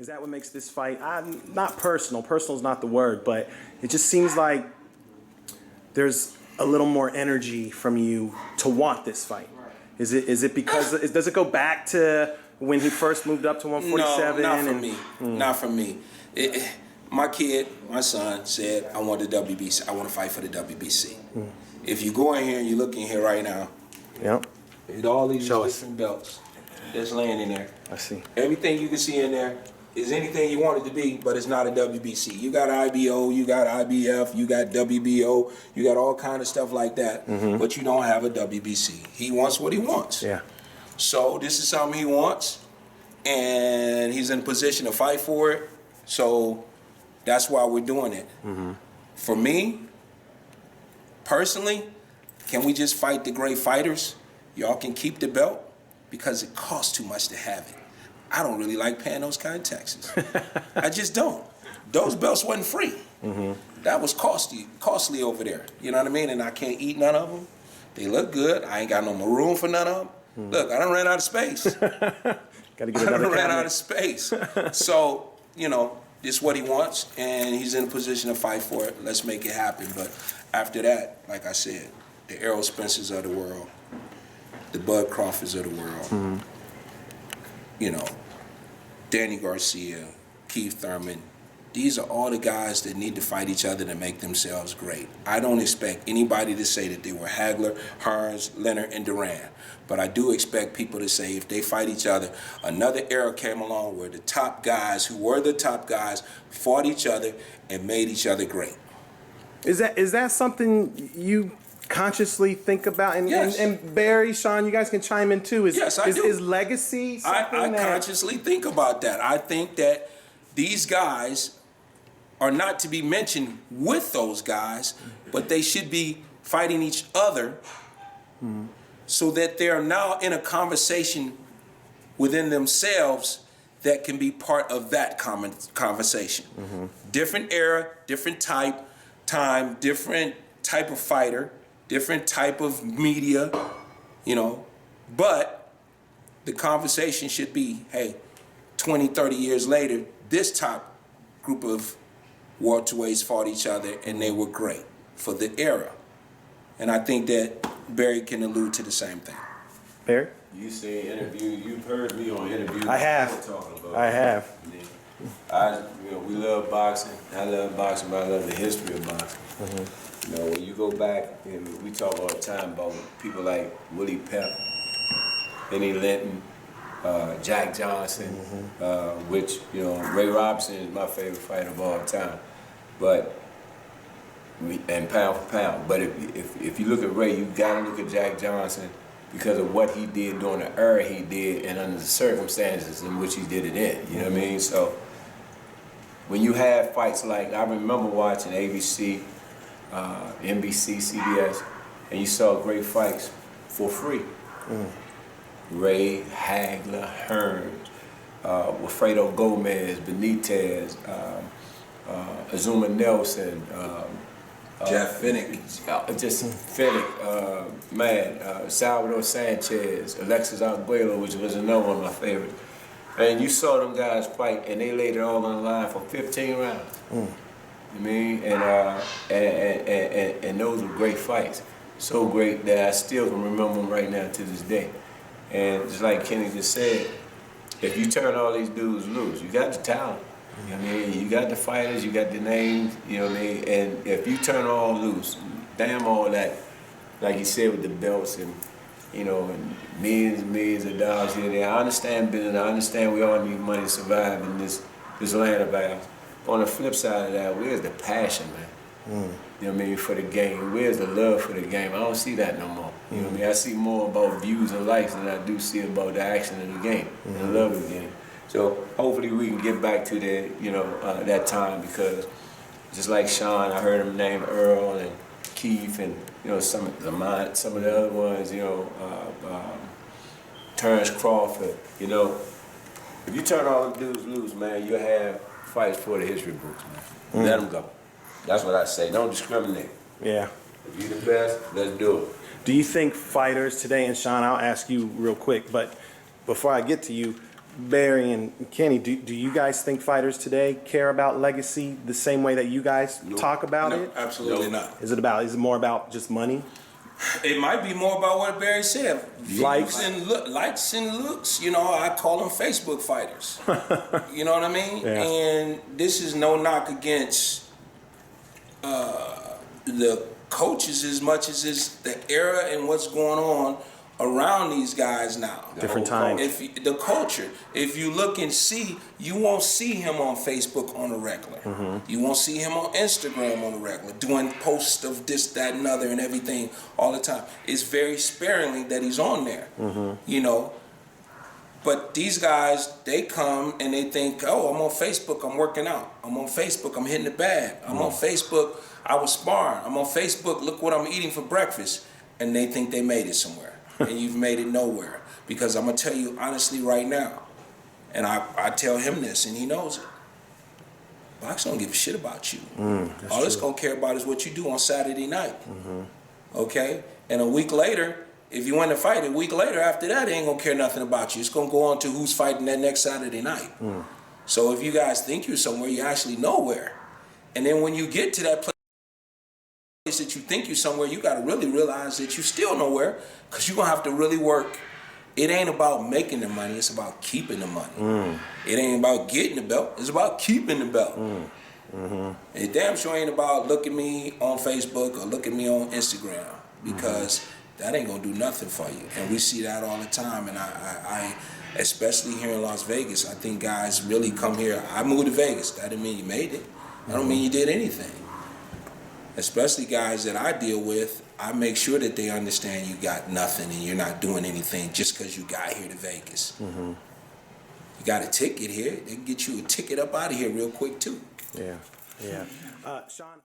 Is that what makes this fight, not personal, personal is not the word, but it just seems like there's a little more energy from you to want this fight? Is it because, does it go back to when he first moved up to 147? No, not for me. Not for me. My son said, I want the WBC. I want to fight for the WBC. If you go in here and you look in here right now, at all these different belts that's laying in there. I see. Everything you can see in there is anything you want it to be, but it's not a WBC. You got IBO, you got IBF, you got WBO, you got all kind of stuff like that, but you don't have a WBC. He wants what he wants. Yeah. So this is something he wants, and he's in a position to fight for it. So that's why we're doing it. For me, personally, can we just fight the great fighters? Y'all can keep the belt because it costs too much to have it. I don't really like paying those kind of taxes. I just don't. Those belts wasn't free. That was costly over there. You know what I mean? And I can't eat none of them. They look good. I ain't got no more room for none of them. Look, I done ran out of space. Gotta get I another done ran cabinet. out of space. So, you know, this is what he wants, and he's in a position to fight for it. Let's make it happen. But after that, like I said, the Errol Spencers of the world, the Bud Crawfords of the world, you know, Danny Garcia, Keith Thurman, these are all the guys that need to fight each other to make themselves great. I don't expect anybody to say that they were Hagler, Hearns, Leonard, and Duran. But I do expect people to say if they fight each other, another era came along where the top guys who were the top guys fought each other and made each other great. Is that something you consciously think about? And, Yes. and Barry, Shawn, you guys can chime in too. Yes, I do. Is legacy something I that... consciously think about that. I think that these guys are not to be mentioned with those guys, but they should be fighting each other so that they are now in a conversation within themselves that can be part of that common conversation. Different era, different time, different type of fighter, different type of media, you know, but the conversation should be, hey, 20, 30 years later, this top group of welterweights fought each other and they were great for the era. And I think that Barry can allude to the same thing. Barry? You say interview, you've heard me on interviews. I have. Talking about I have. We love boxing. I love boxing, but I love the history of boxing. You know, when you go back, and we talk all the time about people like Willie Pep, Benny Linton, Jack Johnson, which, you know, Ray Robinson is my favorite fighter of all time. But and pound for pound. But if you look at Ray, you gotta look at Jack Johnson because of what he did during the era he did and under the circumstances in which he did it in. You know what I mean? So when you have fights like, I remember watching ABC, NBC, CBS, and you saw great fights for free. Ray, Hagler, Hearns, Wilfredo Gomez, Benitez, Azuma Nelson, Jeff Finnick. Just Finnick, Salvador Sanchez, Alexis Arguello, which was another one of my favorites. And you saw them guys fight, and they laid it all on the line for 15 rounds. You mean? And those were great fights. So great that I still can remember them right now to this day. And just like Kenny just said, if you turn all these dudes loose, you got the talent. You know what I mean? You got the fighters, you got the names, you know what I mean? And if you turn all loose, damn all that, like you said with the belts and, you know, and millions of dollars here and there. I understand business, I understand we all need money to survive in this land of ours. On the flip side of that, where's the passion, man? You know what I mean, for the game? Where's the love for the game? I don't see that no more. You know what I mean? I see more about views and likes than I do see about the action of the game, and the love of the game. So hopefully we can get back to that, you know, that time, because just like Shawn, I heard him name Earl and Keith and, you know, some of the other ones, you know, Terrence Crawford, you know. If you turn all the dudes loose, man, you'll have fights for the history books, man. Let them go. That's what I say. Don't discriminate. Yeah. If you're the best, let's do it. Do you think fighters today, and Shawn, I'll ask you real quick, but before I get to you, Barry and Kenny, do you guys think fighters today care about legacy the same way that you guys talk about No, it? absolutely not. Is it more about just money? It might be more about what Barry said. Likes. Likes and looks. You know, I call them Facebook fighters. You know what I mean? Yeah. And this is no knock against the coaches as much as it's the era and what's going on around these guys now. Different times. The culture. If you look and see, you won't see him on Facebook on a regular. You won't see him on Instagram on a regular, doing posts of this, that, and other, and everything all the time. It's very sparingly that he's on there. You know. But these guys, they come and they think, oh, I'm on Facebook, I'm working out. I'm on Facebook, I'm hitting the bag. I'm on Facebook, I was sparring. I'm on Facebook, look what I'm eating for breakfast. And they think they made it somewhere. And you've made it nowhere. Because I'm going to tell you honestly right now, and I tell him this, and he knows it. Box don't give a shit about you. All it's going to care about is what you do on Saturday night. Okay? And a week later, if you win the fight, a week later after that, they ain't going to care nothing about you. It's going to go on to who's fighting that next Saturday night. So if you guys think you're somewhere, you're actually nowhere. And then when you get to that place that you think you're somewhere, you got to really realize that you're still nowhere, because you're going to have to really work. It ain't about making the money, it's about keeping the money. It ain't about getting the belt, it's about keeping the belt. It damn sure ain't about look at me on Facebook or look at me on Instagram, because that ain't gonna do nothing for you. And we see that all the time, and I especially here in Las Vegas, I think guys really come here. I moved to Vegas, that didn't mean you made it. That don't mean you did anything. Especially guys that I deal with, I make sure that they understand you got nothing and you're not doing anything just because you got here to Vegas. You got a ticket here, they can get you a ticket up out of here real quick too. Yeah. Shawn.